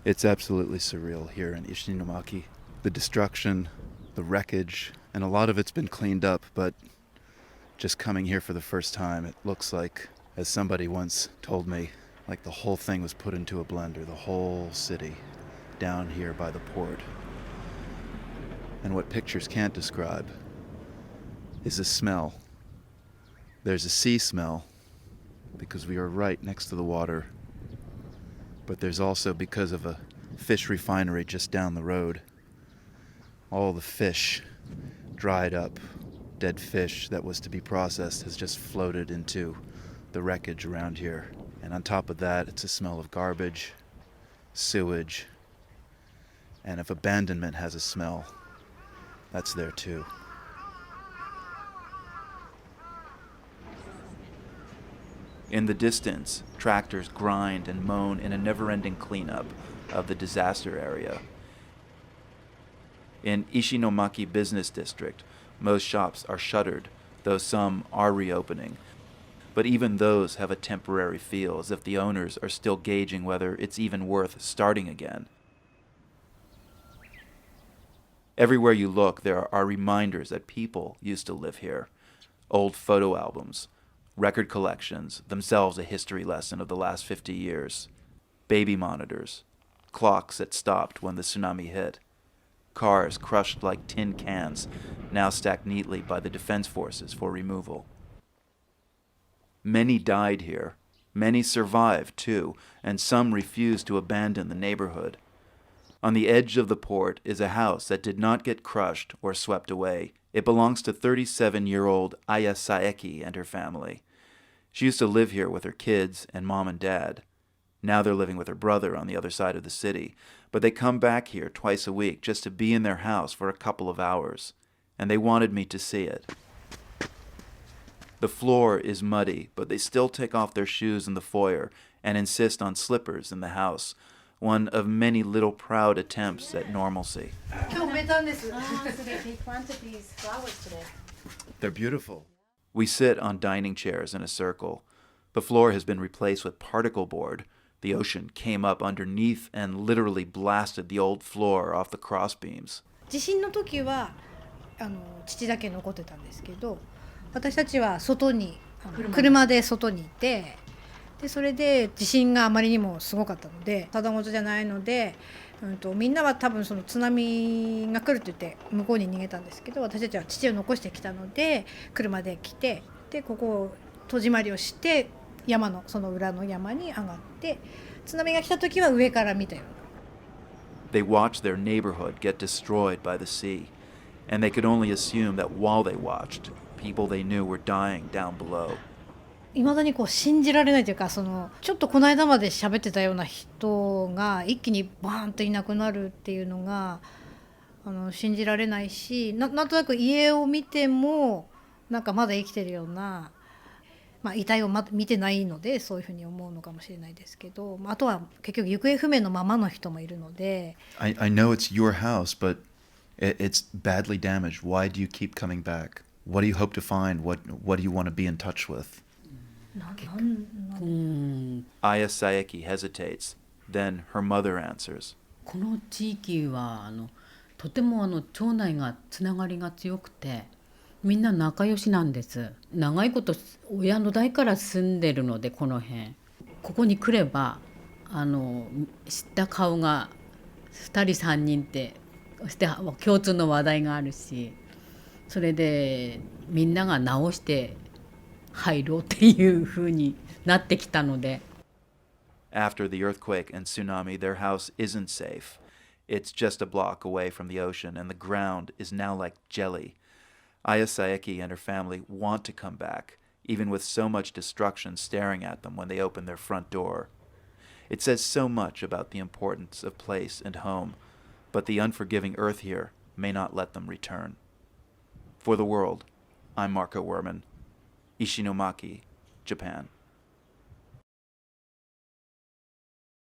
It's absolutely surreal here in Ishinomaki. The destruction, the wreckage, and a lot of it's been cleaned up, but just coming here for the first time, it looks like, as somebody once told me, like the whole thing was put into a blender, the whole city, down here by the port. And what pictures can't describe is the smell. There's a sea smell, because we are right next to the water. But there's also, because of a fish refinery just down the road, all the fish, dried up, dead fish that was to be processed has just floated into the wreckage around here. And on top of that, it's a smell of garbage, sewage, and if abandonment has a smell, that's there too. In the distance, tractors grind and moan in a never-ending cleanup of the disaster area. In Ishinomaki Business District, most shops are shuttered, though some are reopening. But even those have a temporary feel, as if the owners are still gauging whether it's even worth starting again. Everywhere you look, there are reminders that people used to live here. Old photo albums, record collections, themselves a history lesson of the last 50 years. Baby monitors, clocks that stopped when the tsunami hit. Cars crushed like tin cans, now stacked neatly by the defense forces for removal. Many died here. Many survived, too, and some refused to abandon the neighborhood. On the edge of the port is a house that did not get crushed or swept away. It belongs to 37-year-old Aya Saeki and her family. She used to live here with her kids and mom and dad. Now they're living with her brother on the other side of the city, but they come back here twice a week just to be in their house for a couple of hours, and they wanted me to see it. The floor is muddy, but they still take off their shoes in the foyer and insist on slippers in the house, one of many little proud attempts at normalcy. They planted these flowers today. They're beautiful. We sit on dining chairs in a circle. The floor has been replaced with particle board. The ocean came up underneath and literally blasted the old floor off the crossbeams. 地震の時は父だけ残ってたんですけど、私たちは外に車で外にいて、でそれで地震があまりにもすごかったので、ただごとじゃないので、みんなは多分その津波が来るって言って向こうに逃げたんですけど、私たちは父を残してきたので車で来て、でここを戸締まりをして山のその裏の山に上がって、津波が来た時は上から見たような。They watched their neighborhood get destroyed by the sea, and they could only assume that while they watched, people they knew were dying down below. いまだにこう信じられないというか、ちょっとこの間まで喋ってたような人が一気にバーンといなくなるっていうのが信じられないし、なんとなく家を見てもなんかまだ生きてるような、遺体を見てないのでそういうふうに思うのかもしれないですけど、あとは結局行方不明のままの人もいるので。 I know it's your house, but it's badly damaged. Why do you keep coming back? What do you hope to find? What do you want to be in touch with? Aya Saeki hesitates. Then her mother answers. この地域はとても町内がつながりが強くて、みんな仲良しなんです。長いこと親の代から住んでるので、この辺ここに来れば知った顔が2人3人ってして共通の話題があるし、それでみんなが直して入ろうっていう風になってきたので。 After the earthquake and tsunami, their house isn't safe. It's just a block away from the ocean, and the ground is now like jelly. Aya Saeki and her family want to come back, even with so much destruction staring at them when they open their front door. It says so much about the importance of place and home, but the unforgiving earth here may not let them return. For the World, I'm Marco Werman, Ishinomaki, Japan.